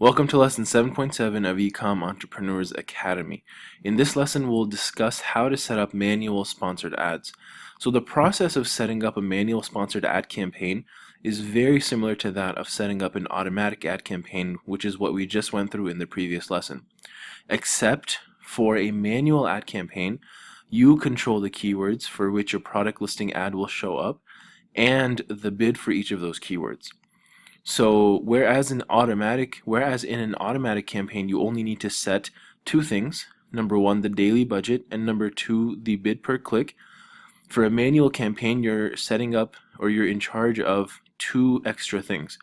Welcome to lesson 7.7 of Ecom Entrepreneurs Academy. In this lesson, we'll discuss how to set up manual sponsored ads. So the process of setting up a manual sponsored ad campaign is very similar to that of setting up an automatic ad campaign, which is what we just went through in the previous lesson. Except for a manual ad campaign, you control the keywords for which your product listing ad will show up and the bid for each of those keywords. So whereas in an automatic campaign, you only need to set two things. Number one, the daily budget, and number two, the bid per click. For a manual campaign, you're setting up or you're in charge of two extra things.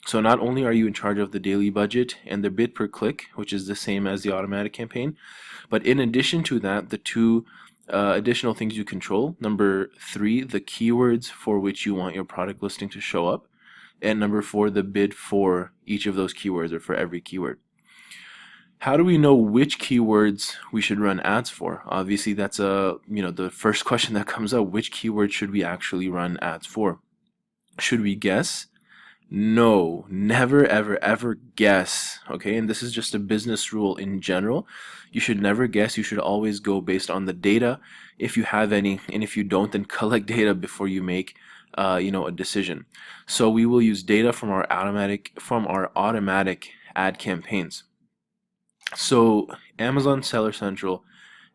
So not only are you in charge of the daily budget and the bid per click, which is the same as the automatic campaign, but in addition to that, the two additional things you control. Number three, the keywords for which you want your product listing to show up. And number four, the bid for each of those keywords or for every keyword. How do we know which keywords we should run ads for? Obviously, that's the first question that comes up. Which keywords should we actually run ads for? Should we guess? No, never, ever, ever guess. Okay, and this is just a business rule in general. You should never guess. You should always go based on the data, if you have any, and if you don't, then collect data before you make a decision. So we will use data from our automatic ad campaigns. So Amazon Seller Central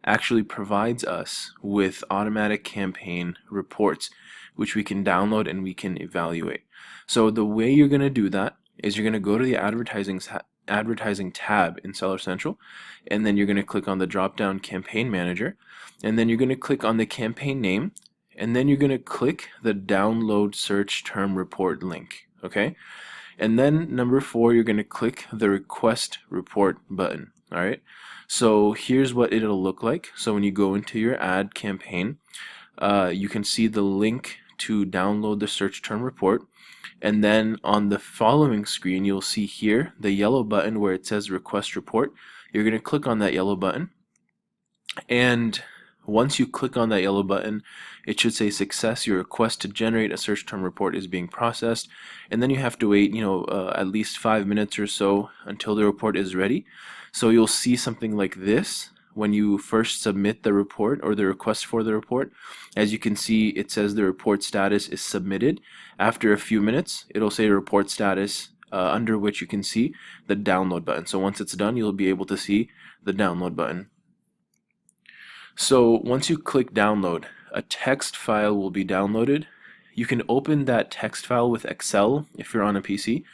actually provides us with automatic campaign reports, which we can download and we can evaluate. So the way you're going to do that is you're going to go to the advertising tab in Seller Central, and then you're going to click on the drop-down campaign manager, and then you're going to click on the campaign name, and then you're going to click the download search term report link. Okay, and then number four, you're going to click the request report button. All right, so here's what it'll look like. So when you go into your ad campaign, you can see the link to download the search term report, and then on the following screen you'll see here the yellow button where it says request report. You're going to click on that yellow button, and once you click on that yellow button, it should say success. Your request to generate a search term report is being processed, and then you have to wait at least 5 minutes or so until the report is ready. So you'll see something like this when you first submit the report or the request for the report. As you can see, it says the report status is submitted. After a few minutes, it'll say report status, under which you can see the download button. So once it's done, you'll be able to see the download button. So once you click download, a text file will be downloaded. You can open that text file with Excel if you're on a PC,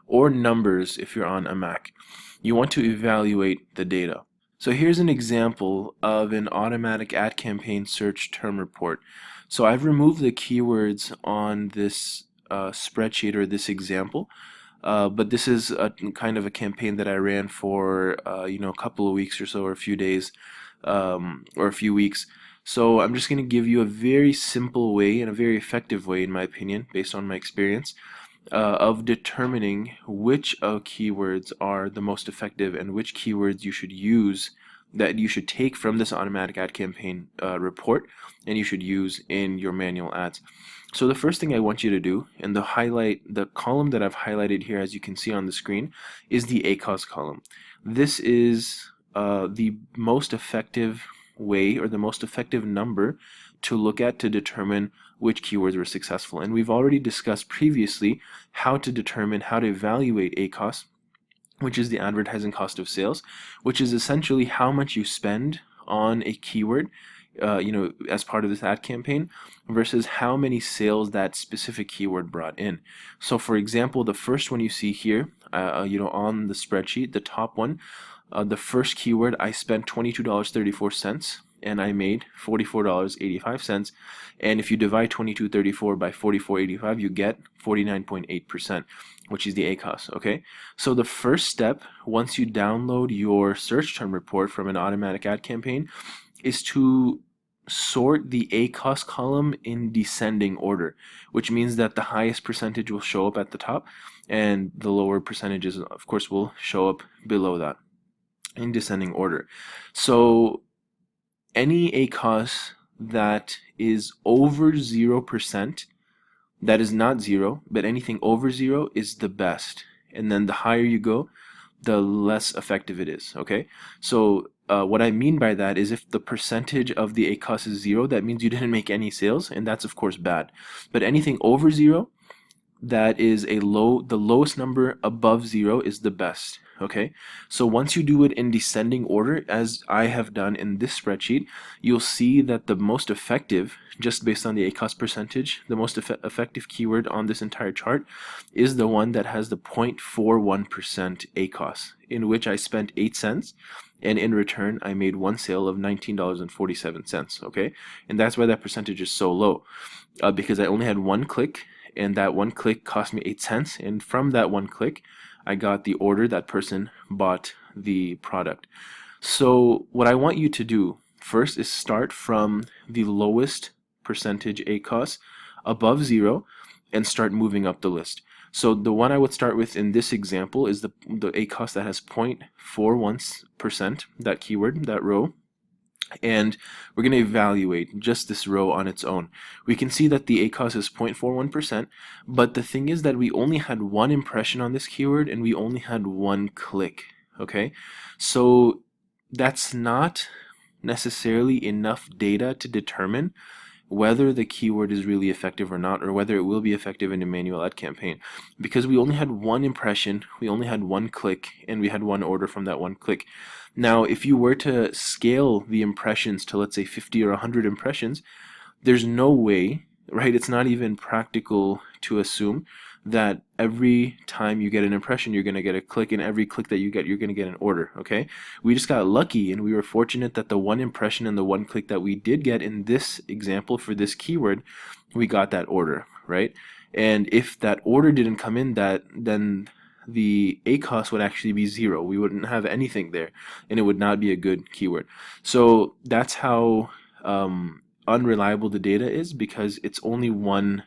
or Numbers if you're on a Mac. You want to evaluate the data. So here's an example of an automatic ad campaign search term report. So I've removed the keywords on this spreadsheet or this example, but this is a kind of a campaign that I ran for a couple of weeks or so, or a few days, or a few weeks. So I'm just going to give you a very simple way and a very effective way, in my opinion, based on my experience, of determining which keywords are the most effective and which keywords you should use, that you should take from this automatic ad campaign report and you should use in your manual ads. So the first thing I want you to do, and the column that I've highlighted here, as you can see on the screen, is the ACOS column. This is the most effective way, or the most effective number to look at to determine which keywords were successful. And we've already discussed previously how to evaluate ACOS, which is the advertising cost of sales, which is essentially how much you spend on a keyword as part of this ad campaign versus how many sales that specific keyword brought in. So for example, the first one you see here on the spreadsheet, the top one, the first keyword, I spent $22.34 and I made $44.85. And if you divide 22.34 by 44.85, you get 49.8%, which is the ACOS. Okay, so the first step, once you download your search term report from an automatic ad campaign, is to sort the ACOS column in descending order, which means that the highest percentage will show up at the top and the lower percentages, of course, will show up below that in descending order. So any ACOS that is over 0%, that is not 0, but anything over 0 is the best. And then the higher you go, the less effective it is, okay? So what I mean by that is if the percentage of the ACOS is 0, that means you didn't make any sales, and that's of course bad. But anything over 0, that is the lowest number above 0 is the best, okay? So once you do it in descending order, as I have done in this spreadsheet, you'll see that the most effective, just based on the ACOS percentage, the most effective keyword on this entire chart is the one that has the 0.41% ACOS, in which I spent 8 cents, and in return I made one sale of $19.47, okay? And that's why that percentage is so low, because I only had one click, and that one click cost me 8 cents, and from that one click I got the order. That person bought the product. So what I want you to do first is start from the lowest percentage ACOS above 0 and start moving up the list. So the one I would start with in this example is the ACOS that has 0.41%, that keyword, that row. And we're going to evaluate just this row on its own. We can see that the ACOS is 0.41%, but the thing is that we only had one impression on this keyword and we only had one click, okay? So that's not necessarily enough data to determine whether the keyword is really effective or not, or whether it will be effective in a manual ad campaign, because we only had one impression, we only had one click, and we had one order from that one click. Now, if you were to scale the impressions to, let's say, 50 or 100 impressions, there's no way, right? It's not even practical to assume that every time you get an impression, you're going to get a click, and every click that you get, you're going to get an order, okay? We just got lucky, and we were fortunate that the one impression and the one click that we did get in this example for this keyword, we got that order, right? And if that order didn't come in, then the ACOS would actually be 0. We wouldn't have anything there, and it would not be a good keyword. So that's how unreliable the data is, because it's only one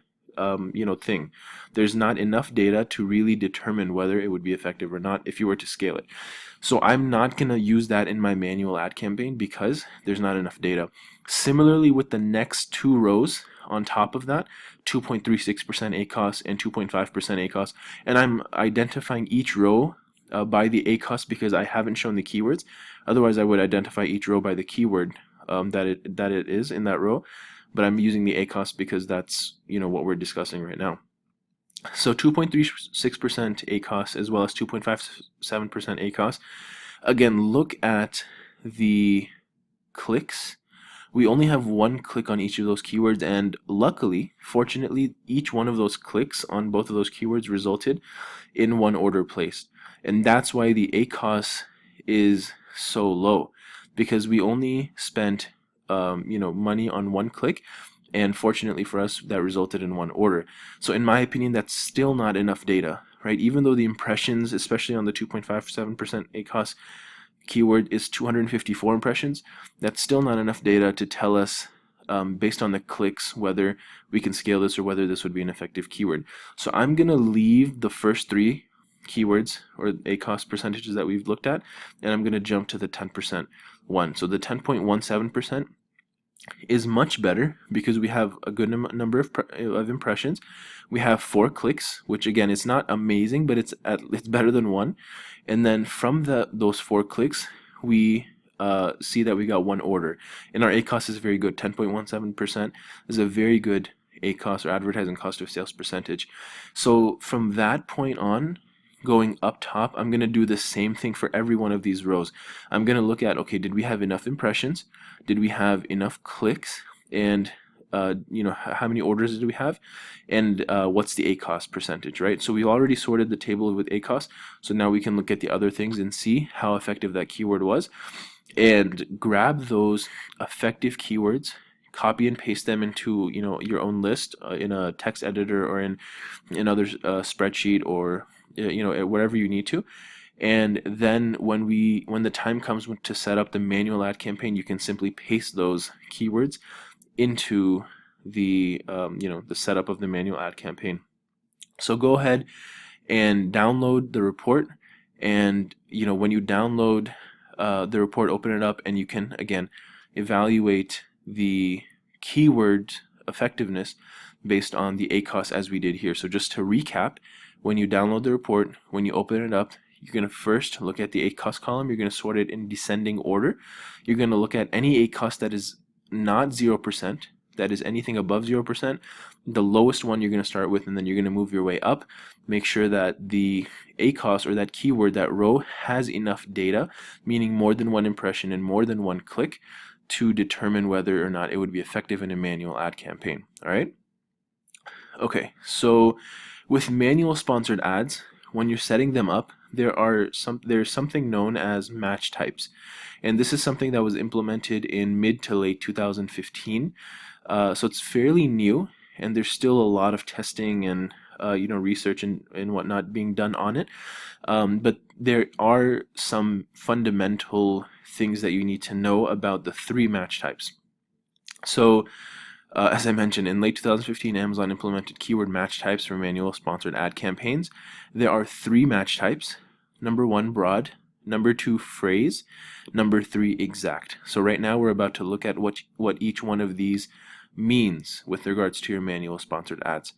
thing. There's not enough data to really determine whether it would be effective or not if you were to scale it. So I'm not going to use that in my manual ad campaign because there's not enough data. Similarly with the next two rows on top of that, 2.36% ACOS and 2.5% ACOS, and I'm identifying each row by the ACOS because I haven't shown the keywords. Otherwise I would identify each row by the keyword that it is in that row, but I'm using the ACOS because that's what we're discussing right now. So 2.36% ACOS as well as 2.57% ACOS. Again, look at the clicks. We only have one click on each of those keywords, and luckily, fortunately, each one of those clicks on both of those keywords resulted in one order placed. And that's why the ACOS is so low, because we only spent money on one click, and fortunately for us that resulted in one order. So in my opinion, that's still not enough data, right? Even though the impressions, especially on the 2.57% ACOS keyword, is 254 impressions, that's still not enough data to tell us based on the clicks whether we can scale this or whether this would be an effective keyword. So I'm gonna leave the first three keywords or ACOS percentages that we've looked at, and I'm gonna jump to the 10% one. So the 10.17% is much better because we have a good number of impressions. We have 4 clicks, which again is not amazing, but it's better than 1. And then from those 4 clicks, we see that we got one order, and our ACOS is very good. 10.17% is a very good ACOS, or advertising cost of sales percentage. So from that point on, going up top, I'm going to do the same thing for every one of these rows. I'm going to look at, okay, did we have enough impressions? Did we have enough clicks? And how many orders did we have? And what's the ACOS percentage, right? So we already sorted the table with ACOS, so now we can look at the other things and see how effective that keyword was, and grab those effective keywords, copy and paste them into your own list in a text editor or in another spreadsheet, or whatever you need to. And then when the time comes to set up the manual ad campaign, you can simply paste those keywords into the the setup of the manual ad campaign. So go ahead and download the report, and when you download the report, open it up, and you can again evaluate the keyword effectiveness based on the ACOS as we did here. So just to recap, when you download the report, when you open it up, you're going to first look at the ACOS column. You're going to sort it in descending order. You're going to look at any ACOS that is not 0%, that is anything above 0%. The lowest one you're going to start with, and then you're going to move your way up. Make sure that the ACOS, or that keyword, that row, has enough data, meaning more than one impression and more than one click, to determine whether or not it would be effective in a manual ad campaign. All right? Okay, so with manual sponsored ads, when you're setting them up, there's something known as match types, and this is something that was implemented in mid to late 2015. So it's fairly new, and there's still a lot of testing and research and whatnot being done on it. But there are some fundamental things that you need to know about the three match types. So as I mentioned, in late 2015, Amazon implemented keyword match types for manual sponsored ad campaigns. There are three match types. Number 1, broad. Number 2, phrase. Number 3, exact. So right now we're about to look at what each one of these means with regards to your manual sponsored ads.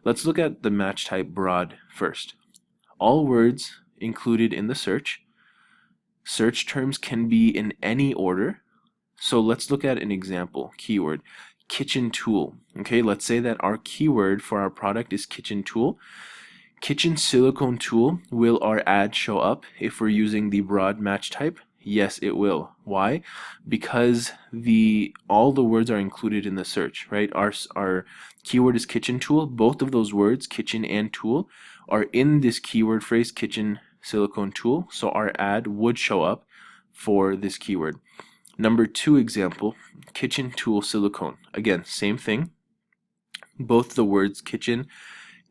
Let's look at the match type broad first. All words included in the search. Search terms can be in any order. So let's look at an example keyword. Kitchen tool. Okay, let's say that our keyword for our product is kitchen tool. Kitchen silicone tool. Will our ad show up if we're using the broad match type? Yes, it will. Why? Because all the words are included in the search, right? Our keyword is kitchen tool. Both of those words, kitchen and tool, are in this keyword phrase, kitchen silicone tool. So our ad would show up for this keyword. Number 2 example, kitchen tool silicone. Again, same thing. Both the words kitchen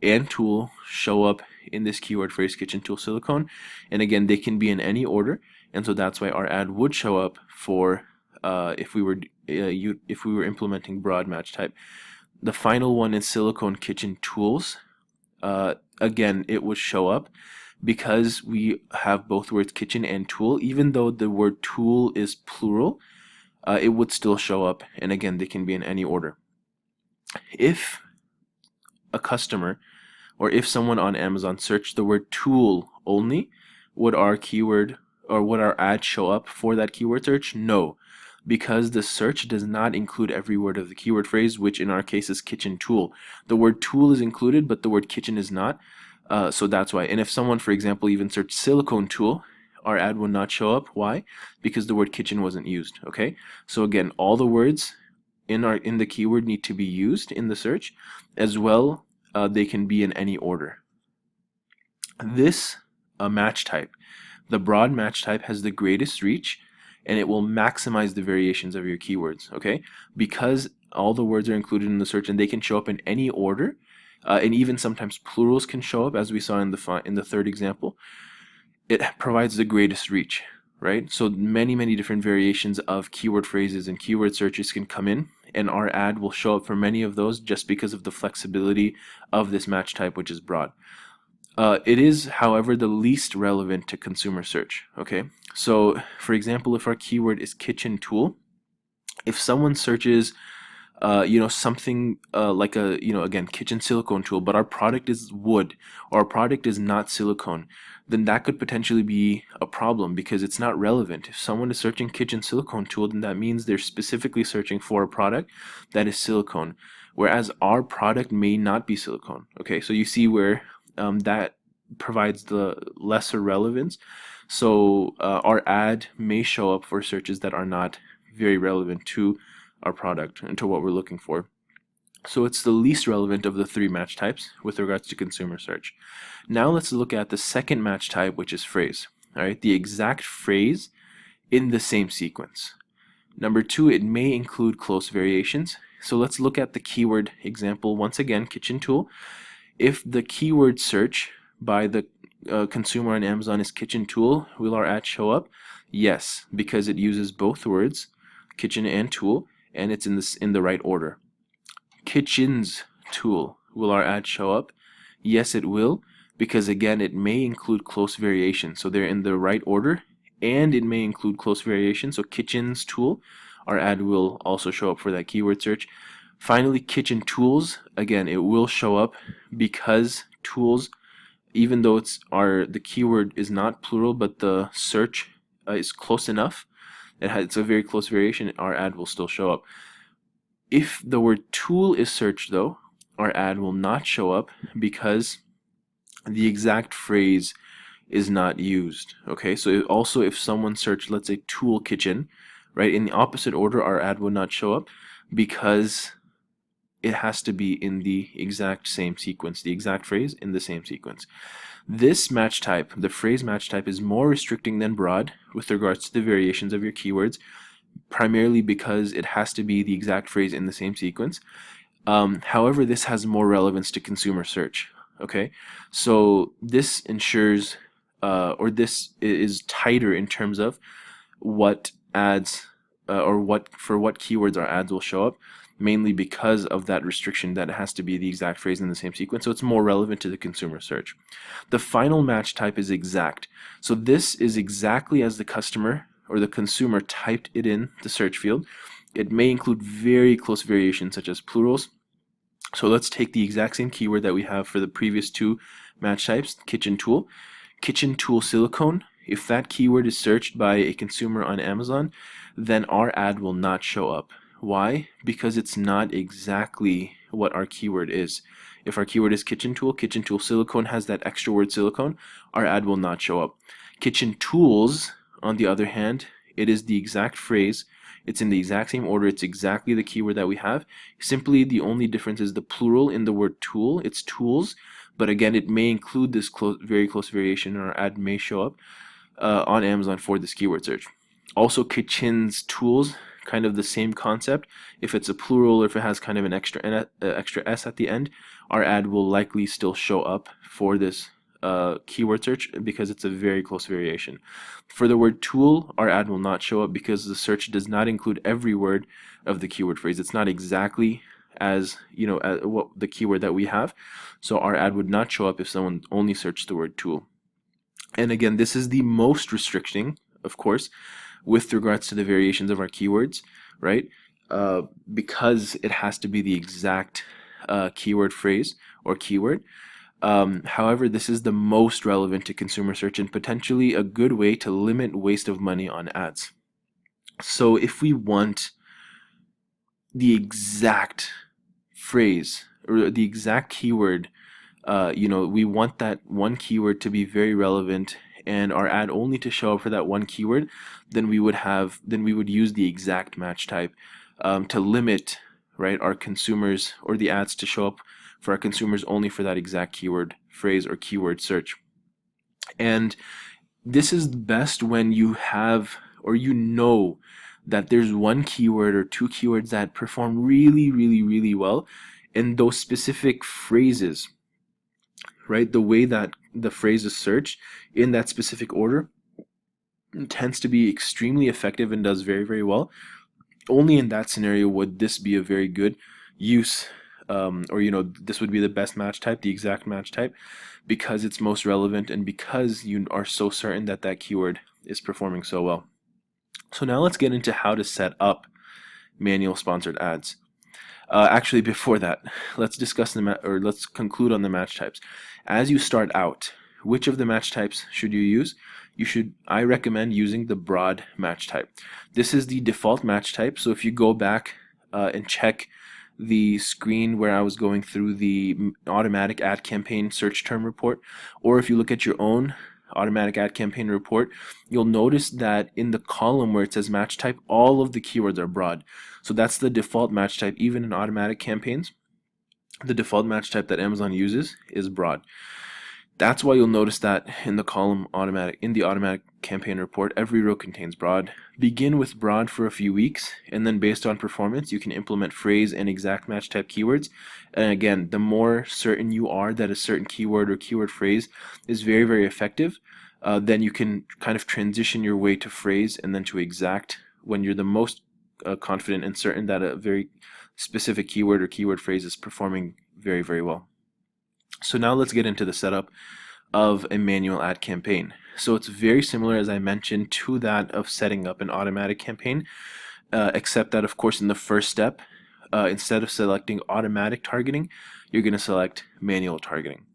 and tool show up in this keyword phrase, kitchen tool silicone. And again, they can be in any order. And so that's why our ad would show up for if we were implementing broad match type. The final one is silicone kitchen tools. Again, it would show up because we have both words kitchen and tool. Even though the word tool is plural, it would still show up, and again, they can be in any order. If a customer, or if someone on Amazon searched the word tool only, would our keyword or would our ad show up for that keyword search? No, because the search does not include every word of the keyword phrase, which in our case is kitchen tool. The word tool is included, but the word kitchen is not. So that's why. And if someone, for example, even searched silicone tool, our ad would not show up. Why? Because the word kitchen wasn't used. Okay. So again, all the words in the keyword need to be used in the search, as well. They can be in any order. This match type, the broad match type, has the greatest reach, and it will maximize the variations of your keywords. Okay, because all the words are included in the search, and they can show up in any order. And even sometimes plurals can show up, as we saw in the third example. It provides the greatest reach, right? So many different variations of keyword phrases and keyword searches can come in, and our ad will show up for many of those just because of the flexibility of this match type, which is broad. It is, however, the least relevant to consumer search. Okay, so for example, if our keyword is kitchen tool, if someone searches something like again, kitchen silicone tool, but our product is wood, or our product is not silicone, then that could potentially be a problem because it's not relevant. If someone is searching kitchen silicone tool, then that means they're specifically searching for a product that is silicone, whereas our product may not be silicone. Okay, so you see where that provides the lesser relevance. So our ad may show up for searches that are not very relevant to our product and to what we're looking for. So it's the least relevant of the three match types with regards to consumer search. Now let's look at the second match type, which is phrase. All right, the exact phrase in the same sequence. Number 2, it may include close variations. So let's look at the keyword example once again, kitchen tool. If the keyword search by the consumer on Amazon is kitchen tool, will our ad show up? Yes, because it uses both words, kitchen and tool, and it's in the right order. Kitchens tool, will our ad show up? Yes, it will, because again, it may include close variation. So they're in the right order, and it may include close variation. So kitchens tool, our ad will also show up for that keyword search. Finally, kitchen tools, again, it will show up because tools even though the keyword is not plural, but the search is close enough, it's a very close variation, our ad will still show up. If the word tool is searched though, our ad will not show up because the exact phrase is not used. Okay, so also if someone searched, let's say, tool kitchen, right, in the opposite order, our ad would not show up because it has to be in the exact same sequence, the exact phrase in the same sequence. This match type, the phrase match type, is more restricting than broad with regards to the variations of your keywords, primarily because it has to be the exact phrase in the same sequence. However, this has more relevance to consumer search. Okay, so this ensures, or this is tighter in terms of what ads, or what keywords our ads will show up, mainly because of that restriction that it has to be the exact phrase in the same sequence. So it's more relevant to the consumer search. The final match type is exact. So this is exactly as the customer or the consumer typed it in the search field. It may include very close variations such as plurals. So let's take the exact same keyword that we have for the previous two match types, kitchen tool silicone. If that keyword is searched by a consumer on Amazon, then our ad will not show up. Why? Because it's not exactly what our keyword is. If our keyword is kitchen tool silicone has that extra word silicone, our ad will not show up. Kitchen tools, on the other hand, it is the exact phrase, it's in the exact same order, it's exactly the keyword that we have. Simply the only difference is the plural in the word tool, it's tools, but again, it may include this very close variation, and our ad may show up on Amazon for this keyword search. Also, kitchens tools, kind of the same concept. If it's a plural or if it has kind of an extra S at the end, our ad will likely still show up for this keyword search because it's a very close variation. For the word tool, our ad will not show up because the search does not include every word of the keyword phrase. It's not exactly as what the keyword that we have, so our ad would not show up if someone only searched the word tool. And again, this is the most restricting, of course, with regards to the variations of our keywords, right? Because it has to be the exact keyword phrase or keyword. However, this is the most relevant to consumer search and potentially a good way to limit waste of money on ads. So if we want the exact phrase or the exact keyword, we want that one keyword to be very relevant and our ad only to show up for that one keyword, then we would use the exact match type to limit, right, our consumers or the ads to show up for our consumers only for that exact keyword phrase or keyword search. And this is best when you have or that there's one keyword or two keywords that perform really, really, really well, and those specific phrases, right, the way that the phrase is searched in that specific order tends to be extremely effective and does very, very well. Only in that scenario would this be a very good use, or this would be the best match type, the exact match type, because it's most relevant and because you are so certain that that keyword is performing so well. So now let's get into how to set up manual sponsored ads. Actually, before that, let's discuss let's conclude on the match types. As you start out, which of the match types should you use? I recommend using the broad match type. This is the default match type. So if you go back and check the screen where I was going through the automatic ad campaign search term report, or if you look at your own automatic ad campaign report, you'll notice that in the column where it says match type, all of the keywords are broad. So that's the default match type. Even in automatic campaigns, the default match type that Amazon uses is broad. That's why you'll notice that in the column in the automatic campaign report, every row contains broad. Begin with broad for a few weeks, and then based on performance, you can implement phrase and exact match type keywords. And again, the more certain you are that a certain keyword or keyword phrase is very, very effective, then you can kind of transition your way to phrase and then to exact when you're the most confident and certain that a very specific keyword or keyword phrase is performing very, very well. So now let's get into the setup of a manual ad campaign. So it's very similar, as I mentioned, to that of setting up an automatic campaign, except that, of course, in the first step, instead of selecting automatic targeting, you're going to select manual targeting.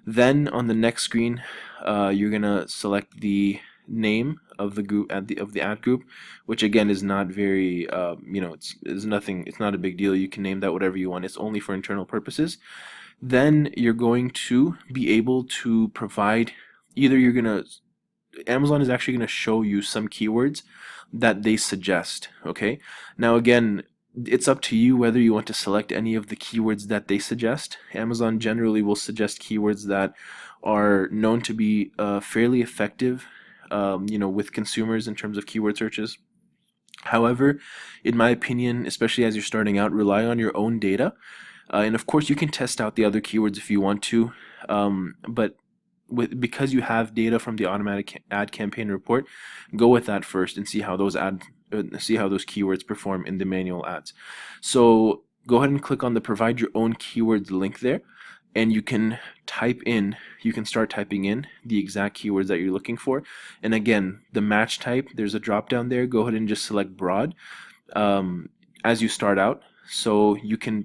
Then on the next screen, you're gonna select the name of the group of the ad group, which again is not very it's nothing, it's not a big deal. You can name that whatever you want. It's only for internal purposes. Then you're going to be able to provide, either you're gonna Amazon is actually going to show you some keywords that they suggest. Okay, now again, it's up to you whether you want to select any of the keywords that they suggest. Amazon generally will suggest keywords that are known to be fairly effective, with consumers in terms of keyword searches. However, in my opinion, especially as you're starting out, rely on your own data. And of course, you can test out the other keywords if you want to, but because you have data from the automatic ad campaign report, go with that first and see how those keywords perform in the manual ads. So go ahead and click on the provide your own keywords link there, and you can start typing in the exact keywords that you're looking for. And again, the match type, there's a drop down there. Go ahead and just select broad as you start out, so you can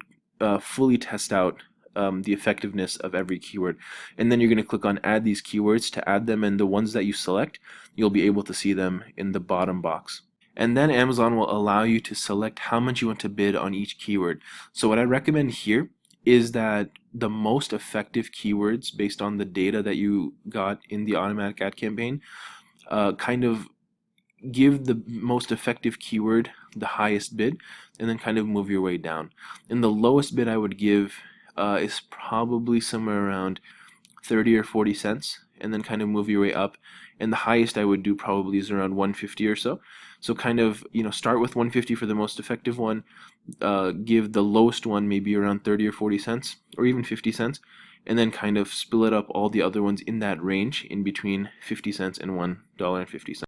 fully test out the effectiveness of every keyword. And then you're going to click on add these keywords to add them, and the ones that you select, you'll be able to see them in the bottom box. And then Amazon will allow you to select how much you want to bid on each keyword. So what I recommend here is that the most effective keywords, based on the data that you got in the automatic ad campaign, kind of give the most effective keyword the highest bid, and then kind of move your way down. And the lowest bid I would give is probably somewhere around 30 or 40 cents, and then kind of move your way up. And the highest I would do probably is around 150 or so. So kind of, start with 150 for the most effective one, give the lowest one maybe around 30 or 40 cents, or even 50 cents, and then kind of split up all the other ones in that range in between 50 cents and $1.50.